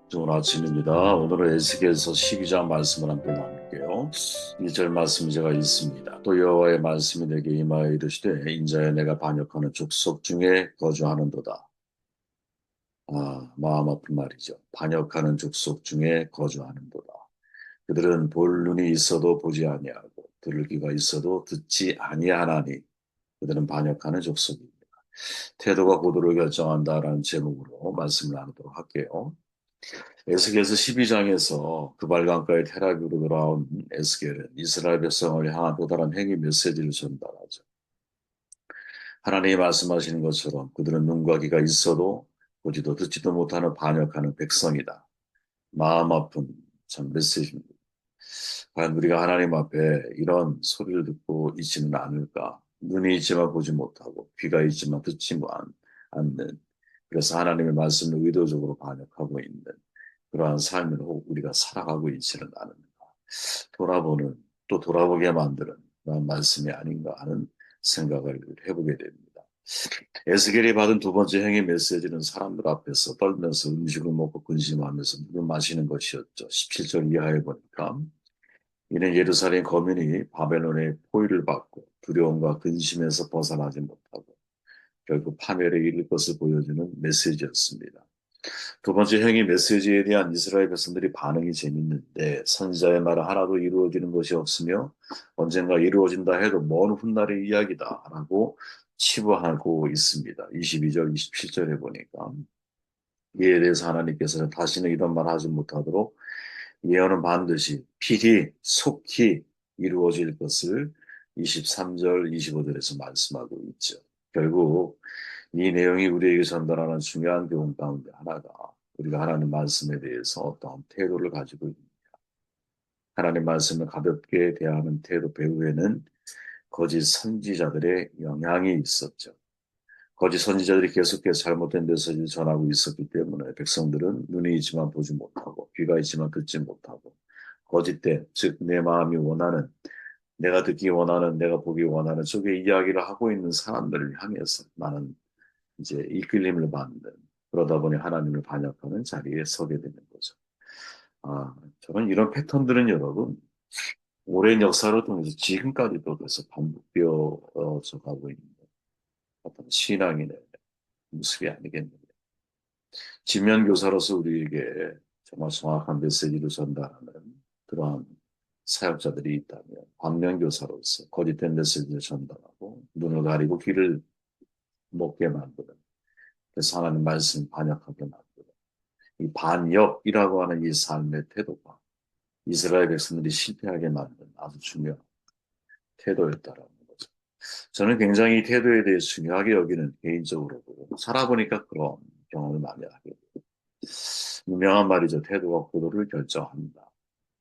좋은 아침입니다. 오늘은 에스겔서 12장 말씀을 함께 나눌게요. 1절 말씀이 제가 있습니다. 또 여호와의 말씀이 내게 임하여 이르시되 인자여 내가 반역하는 족속 중에 거주하는도다. 마음 아픈 말이죠. 반역하는 족속 중에 거주하는도다. 그들은 볼 눈이 있어도 보지 아니하고 들을 귀가 있어도 듣지 아니하나니 그들은 반역하는 족속입니다. 태도가 고도를 결정한다라는 제목으로 말씀을 나누도록 할게요. 에스겔서 12장에서 그발강가의 테라비로 돌아온 에스겔은 이스라엘 백성을 향한 또 다른 행위 메시지를 전달하죠. 하나님이 말씀하시는 것처럼 그들은 눈과 귀가 있어도 보지도 듣지도 못하는 반역하는 백성이다. 마음 아픈 참 메시지입니다. 과연 우리가 하나님 앞에 이런 소리를 듣고 있지는 않을까? 눈이 있지만 보지 못하고 귀가 있지만 듣지 않는, 그래서 하나님의 말씀을 의도적으로 반역하고 있는 그러한 삶을 우리가 살아가고 있지는 않은가. 돌아보는, 또 돌아보게 만드는 그런 말씀이 아닌가 하는 생각을 해보게 됩니다. 에스겔이 받은 두 번째 행위 메시지는 사람들 앞에서 떨면서 음식을 먹고 근심하면서 물을 마시는 것이었죠. 17절 이하에 보니까 이는 예루살렘 거민이 바벨론의 포위를 받고 두려움과 근심에서 벗어나지 못하고 결국 파멸에 이를 것을 보여주는 메시지였습니다. 두 번째 행위 메시지에 대한 이스라엘 백성들이 반응이 재밌는데 선지자의 말은 하나도 이루어지는 것이 없으며 언젠가 이루어진다 해도 먼 훗날의 이야기다라고 치부하고 있습니다. 22절, 27절에 보니까 이에 대해서 하나님께서는 다시는 이런 말 하지 못하도록 예언은 반드시 필히 속히 이루어질 것을 23절, 25절에서 말씀하고 있죠. 결국 이 내용이 우리에게 전달하는 중요한 교훈 가운데 하나가 우리가 하나님 말씀에 대해서 어떠한 태도를 가지고 있는 하나님 말씀을 가볍게 대하는 태도 배후에는 거짓 선지자들의 영향이 있었죠. 거짓 선지자들이 계속해서 잘못된 메시지를 전하고 있었기 때문에 백성들은 눈이 있지만 보지 못하고 귀가 있지만 듣지 못하고 거짓된, 즉 내 마음이 원하는, 내가 듣기 원하는, 내가 보기 원하는 쪽의 이야기를 하고 있는 사람들을 향해서 나는 이제 이끌림을 받는, 그러다 보니 하나님을 반역하는 자리에 서게 되는 거죠. 저는 이런 패턴들은 여러분 오랜 역사를 통해서 지금까지도 계속 반복되어져 가고 있는 어떤 신앙인의 모습이 아니겠는가. 지면교사로서 우리에게 정말 정확한 메시지를 전달하는 그러한 사역자들이 있다면 반면교사로서 거짓된 메시지를 전달하고 눈을 가리고 귀를 먹게 만드는, 그래서 하나님 말씀 반역하게 만드는 이 반역이라고 하는 이 삶의 태도가 이스라엘 백성들이 실패하게 만든 아주 중요한 태도였다라는 거죠. 저는 굉장히 이 태도에 대해 중요하게 여기는 개인적으로도 살아보니까 그런 경험을 많이 하게 돼요. 유명한 말이죠. 태도가 고도를 결정한다.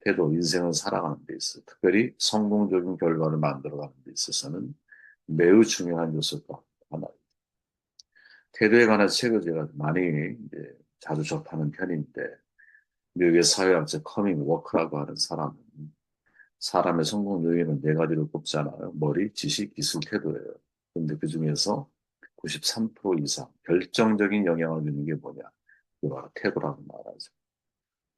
태도, 인생을 살아가는 데 있어 특별히 성공적인 결과를 만들어가는 데 있어서는 매우 중요한 요소가 하나입니다. 태도에 관한 책을 제가 많이 이제 자주 접하는 편인데 미국의 사회학자 커밍 워크라고 하는 사람은 사람의 성공 요인은 네 가지로 꼽잖아요. 머리, 지식, 기술, 태도예요. 근데 그 중에서 93% 이상 결정적인 영향을 주는 게 뭐냐? 그게 바로 태도라고 말하죠.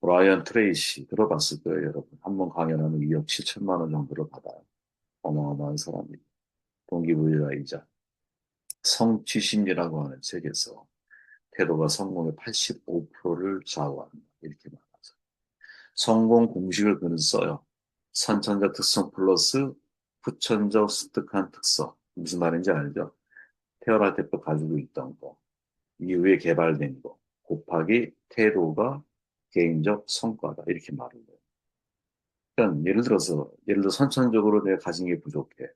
브라이언 트레이시 들어봤을 거예요, 여러분. 한 번 강연하면 2억 7천만 원 정도를 받아요. 어마어마한 사람입니다. 동기부여자이자 성취심리라고 하는 책에서 태도가 성공의 85%를 좌우한다. 이렇게 말하죠. 성공 공식을 그는 써요. 선천적 특성 플러스 후천적 습득한 특성. 무슨 말인지 알죠? 태어날 때부터 가지고 있던 거, 이후에 개발된 거, 곱하기 태도가 개인적 성과다. 이렇게 말을 해요. 그러니까 예를 들어 선천적으로 내가 가진 게 부족해.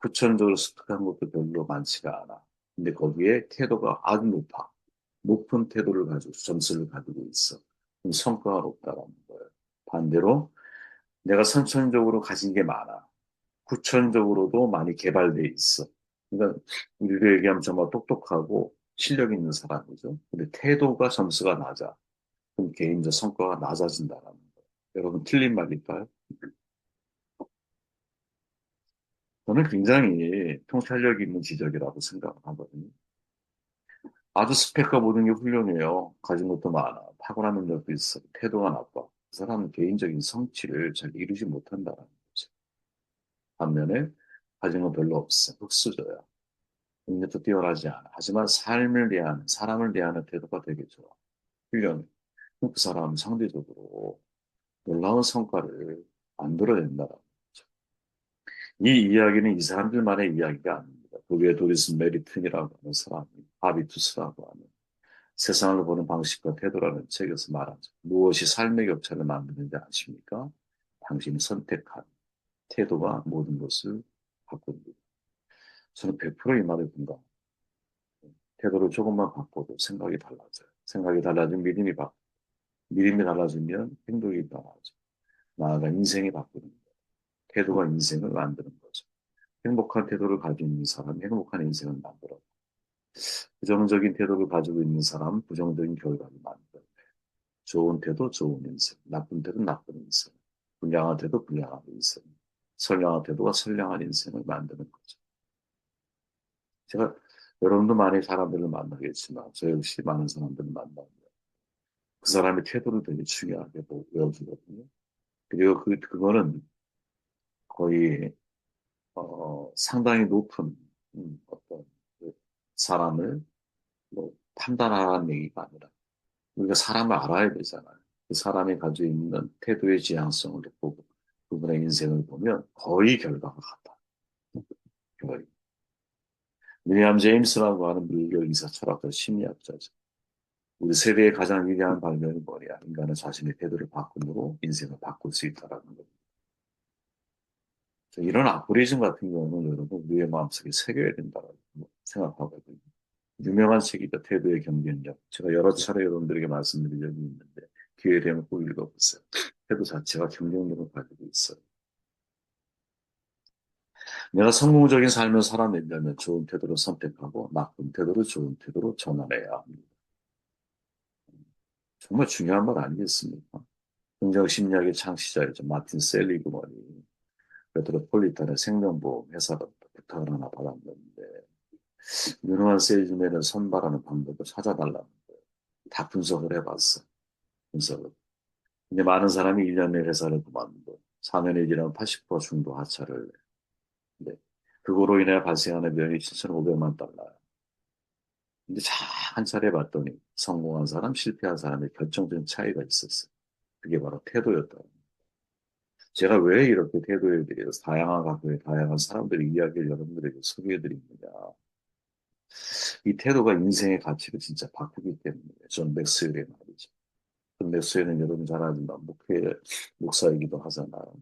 후천적으로 습득한 것도 별로 많지가 않아. 근데 거기에 태도가 아주 높아. 높은 태도를 가지고 점수를 가지고 있어. 그럼 성과가 높다라는 거예요. 반대로 내가 선천적으로 가진 게 많아. 후천적으로도 많이 개발돼 있어. 그러니까 우리로 얘기하면 정말 똑똑하고 실력 있는 사람이죠. 근데 태도가 점수가 낮아. 그럼 개인적 성과가 낮아진다라는 거예요. 여러분 틀린 말일까요? 저는 굉장히 통찰력 있는 지적이라고 생각하거든요. 아주 스펙과 모든 게 훌륭해요. 가진 것도 많아. 타고난 능력도 있어. 태도가 나빠. 그 사람은 개인적인 성취를 잘 이루지 못한다는 거죠. 반면에 가진 건 별로 없어. 흙수저야. 능력도 뛰어나지 않아. 하지만 삶을 대하는, 사람을 대하는 태도가 되게 좋아. 훌륭해. 그 사람은 상대적으로 놀라운 성과를 만들어낸다는 거죠. 이 이야기는 이 사람들만의 이야기가 아닙니다. 그 외에 도리스 메리튼이라고 하는 사람이 하비투스라고 하는 세상을 보는 방식과 태도라는 책에서 말하죠. 무엇이 삶의 격차를 만드는지 아십니까? 당신이 선택한 태도가 모든 것을 바꿉니다. 저는 100%이 말에 공감. 태도를 조금만 바꿔도 생각이 달라져요. 생각이 달라지면 믿음이 달라지면 행동이 달라져. 나아가 인생이 바뀌는 거예요. 태도가 인생을 만드는 거죠. 행복한 태도를 가지고 있는 사람이 행복한 인생을 만들어. 부정적인 태도를 가지고 있는 사람은 부정적인 결과를 만들어. 좋은 태도, 좋은 인생. 나쁜 태도, 나쁜 인생. 불량한 태도, 불량한 인생. 선량한 태도가 선량한 인생을 만드는 거죠. 제가 여러분도 많은 사람들을 만나겠지만, 저 역시 많은 사람들을 만나면 그 사람의 태도를 되게 중요하게 여기거든요. 그리고 그거는 거의, 상당히 높은, 어떤 그 사람을 뭐 판단하라는 얘기가 아니라, 우리가 사람을 알아야 되잖아요. 그 사람이 가지고 있는 태도의 지향성을 보고 그분의 인생을 보면 거의 결과가 같다. 거의. 윌리엄 제임스라고 하는 미국 의사 철학자 심리학자죠. 우리 세대의 가장 위대한 발명이 뭐냐? 인간은 자신의 태도를 바꿈으로 인생을 바꿀 수 있다라는 겁니다. 이런 아포리즘 같은 경우는 여러분 우리의 마음속에 새겨야 된다고 생각하거든요. 유명한 책이죠. 태도의 경쟁력. 제가 여러 차례 여러분들에게 말씀드린 적이 있는데 기회 되면 꼭 읽어보세요. 태도 자체가 경쟁력을 가지고 있어요. 내가 성공적인 삶을 살아내려면 좋은 태도를 선택하고 나쁜 태도를 좋은 태도로 전환해야 합니다. 정말 중요한 말 아니겠습니까? 긍정심리학의 창시자이죠. 마틴 셀리그먼이 메트로폴리탄의 생명보험 회사로부터 부탁을 하나 받았는데 유능한 세일즈맨을 선발하는 방법을 찾아달라는 거예요. 다 분석을 해봤어. 분석을. 근데 많은 사람이 1년 내에 회사를 그만두고 4년이 지나면 80% 중도 하차를 해. 근데 그거로 인해 발생하는 비용이 7,500만 달러야. 근데 한 차례 봤더니 성공한 사람, 실패한 사람의 결정적인 차이가 있었어요. 그게 바로 태도였다. 제가 왜 이렇게 태도에 대해서 다양한 각도의 다양한 사람들의 이야기를 여러분들에게 소개해드리느냐. 이 태도가 인생의 가치를 진짜 바꾸기 때문에 존 맥스웰의 말이죠. 존 맥스웰은 여러분 잘 아지만 목사이기도 하잖아요.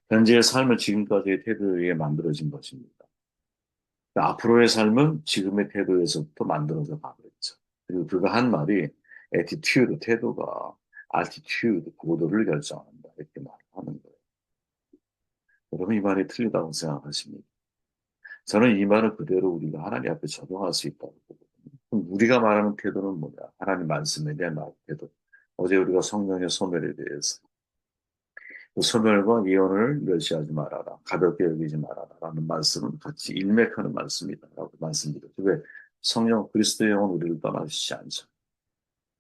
현재의 삶은 지금까지의 태도에 의해 만들어진 것입니다. 앞으로의 삶은 지금의 태도에서부터 만들어져 가고 있죠. 그리고 그가 한 말이 attitude, 태도가 altitude, 고도를 결정한다. 이렇게 말하는 거예요. 여러분 이 말이 틀리다고 생각하십니까? 저는 이 말을 그대로 우리가 하나님 앞에 적용할 수 있다고 보거든요. 그럼 우리가 말하는 태도는 뭐냐? 하나님 말씀에 대한 태도. 어제 우리가 성령의 소멸에 대해서 그 소멸과 예언을 멸시하지 말아라. 가볍게 여기지 말아라. 라는 말씀은 같이 일맥하는 말씀이다라고 말씀드렸죠. 왜? 성령 그리스도의 영은 우리를 떠나시지 않죠.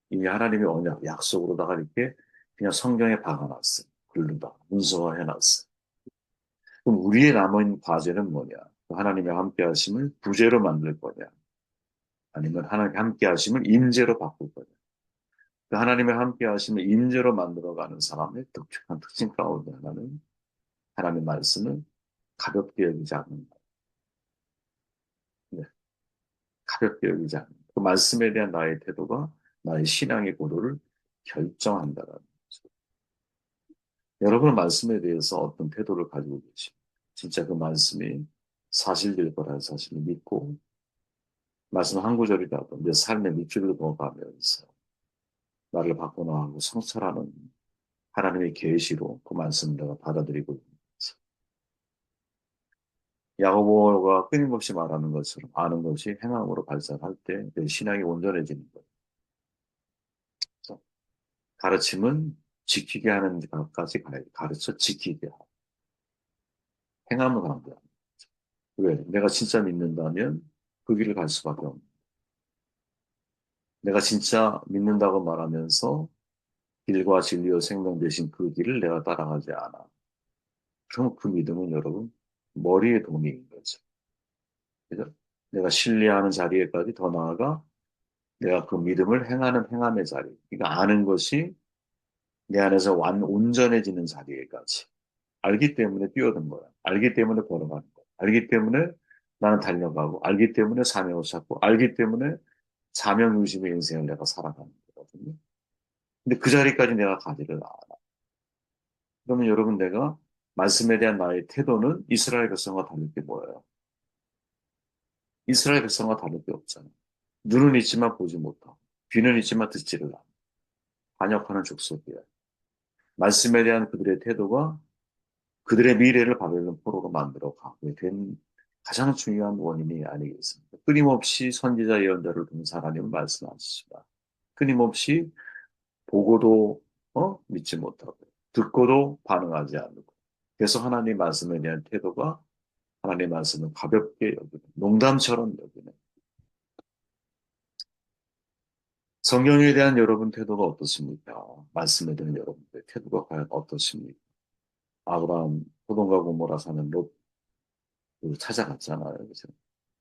이미 하나님의 언약, 약속으로다가 이렇게 그냥 성경에 박아놨어요. 글로다 문서화해놨어요. 그럼 우리의 남은 과제는 뭐냐? 하나님의 함께 하심을 부재로 만들 거냐? 아니면 하나님의 함께 하심을 임재로 바꿀 거냐? 그 하나님의 함께 하심을 임재로 만들어가는 사람의 독특한 특징 가운데 하나는 하나님의 말씀을 가볍게 여기지 않는다. 네, 가볍게 여기지 않는다. 그 말씀에 대한 나의 태도가 나의 신앙의 고도를 결정한다라는 거죠. 여러분은 말씀에 대해서 어떤 태도를 가지고 계십니까? 진짜 그 말씀이 사실될 거라는 사실을 믿고 말씀 한 구절이라도 내 삶의 밑줄을 그어가면서 나를 바꿔나가고 성찰하는 하나님의 계시로 그 말씀을 내가 받아들이고 있는 거죠. 야고보가 끊임없이 말하는 것처럼 아는 것이 행함으로 발전할 때 내 신앙이 온전해지는 거예요. 그래서 가르침은 지키게 하는 것까지 가르쳐 지키게 하고 행함을 강조합니다. 왜? 내가 진짜 믿는다면 그 길을 갈 수밖에 없는. 내가 진짜 믿는다고 말하면서 길과 진리와 생명 되신 그 길을 내가 따라가지 않아. 그럼 그 믿음은 여러분 머리의 돈인 거죠. 그죠? 내가 신뢰하는 자리에까지 더 나아가 내가 그 믿음을 행하는 행함의 자리. 그러니까 아는 것이 내 안에서 온전해지는 자리에까지. 알기 때문에 뛰어든 거야. 알기 때문에 걸어가는 거야. 알기 때문에 나는 달려가고, 알기 때문에 사명을 찾고, 알기 때문에 사명중심의 인생을 내가 살아가는 거거든요. 근데 그 자리까지 내가 가지를 않아. 그러면 여러분 내가 말씀에 대한 나의 태도는 이스라엘 백성과 다를 게 뭐예요? 이스라엘 백성과 다를 게 없잖아. 눈은 있지만 보지 못하고, 귀는 있지만 듣지를 않아. 반역하는 족속이야. 말씀에 대한 그들의 태도가 그들의 미래를 바벨론 포로로 만들어 가게 된 가장 중요한 원인이 아니겠습니까? 끊임없이 선지자 예언자를 통해서 하나님은 말씀하시지만 끊임없이 보고도 믿지 못하고 듣고도 반응하지 않고 그래서 하나님 말씀에 대한 태도가 하나님 말씀을 가볍게 여기는 농담처럼 여기는 성경에 대한 여러분 태도가 어떻습니까? 말씀에 대한 여러분의 태도가 과연 어떻습니까? 아브라함 소돔과 고모라 사는 롯 찾아갔잖아요. 그래서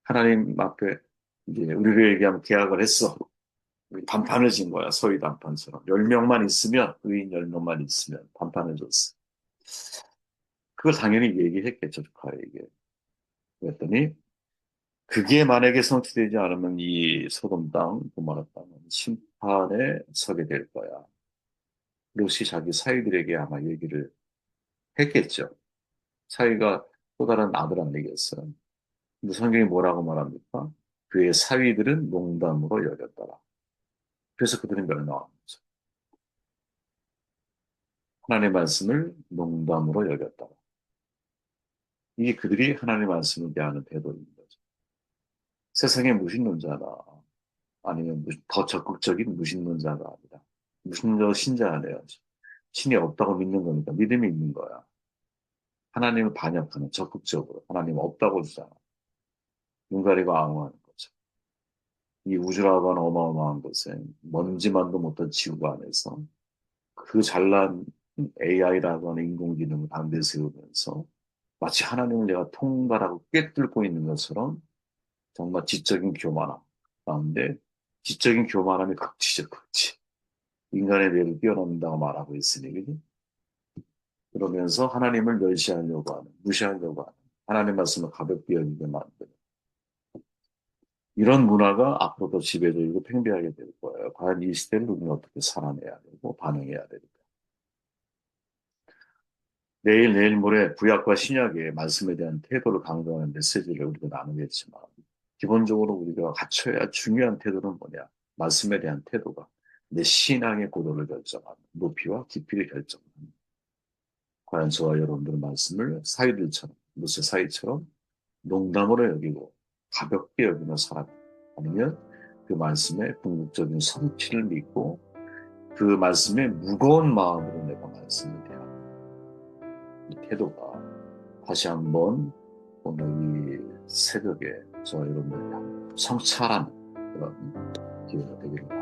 하나님 앞에 이제 우리를 얘기하면 계약을 했어. 단판을 진 거야. 서희 단판처럼. 10명만 있으면, 의인 10명만 있으면 단판을 줬어. 그걸 당연히 얘기했겠죠, 조카에게. 그랬더니, 그게 만약에 성취되지 않으면 이 소돔 땅, 고모라 땅은 심판에 서게 될 거야. 롯이 자기 사위들에게 아마 얘기를 했겠죠. 사위가 또 다른 아들 안 되겠어요. 근데 성경이 뭐라고 말합니까? 그의 사위들은 농담으로 여겼더라. 그래서 그들은 멸망한 거죠. 하나님의 말씀을 농담으로 여겼다. 이게 그들이 하나님의 말씀을 대하는 태도인 거죠. 세상의 무신론자나 아니면 더 적극적인 무신론자가 아니라 무신론 신자 아니에요. 신이 없다고 믿는 거니까 믿음이 있는 거야. 하나님을 반역하는 적극적으로 하나님 없다고 주장하는 눈 가리고 앙호하는 거죠. 이 우주라고 하는 어마어마한 것에 먼지만도 못한 지구 안에서 그 잘난 AI라고 하는 인공지능을 담대 세우면서 마치 하나님을 내가 통달하고 꿰뚫고 있는 것처럼 정말 지적인 교만함 가운데 지적인 교만함이 극치죠, 극치. 인간의 뇌를 뛰어넘는다고 말하고 있으니, 그지? 그러면서 하나님을 멸시하려고 하는, 무시하려고 하는, 하나님 말씀을 가볍게 여기게 만드는 이런 문화가 앞으로 더 지배적이고 팽배하게 될 거예요. 과연 이 시대를 우리는 어떻게 살아내야 되고 반응해야 될까? 내일 모레 구약과 신약의 말씀에 대한 태도를 강조하는 메시지를 우리가 나누겠지만, 기본적으로 우리가 갖춰야 중요한 태도는 뭐냐? 말씀에 대한 태도가 내 신앙의 고도를 결정하는, 높이와 깊이를 결정하는. 과연 저와 여러분들의 말씀을 사이들처럼, 무슨 사이처럼 농담으로 여기고 가볍게 여기는 사람, 아니면 그 말씀의 궁극적인 성취를 믿고 그 말씀에 무거운 마음으로 내가 말씀을 대하는 이 태도가 다시 한번 오늘 이 새벽에 저와 여러분들이 성찰하는 그런 기회가 되기를 바랍니다.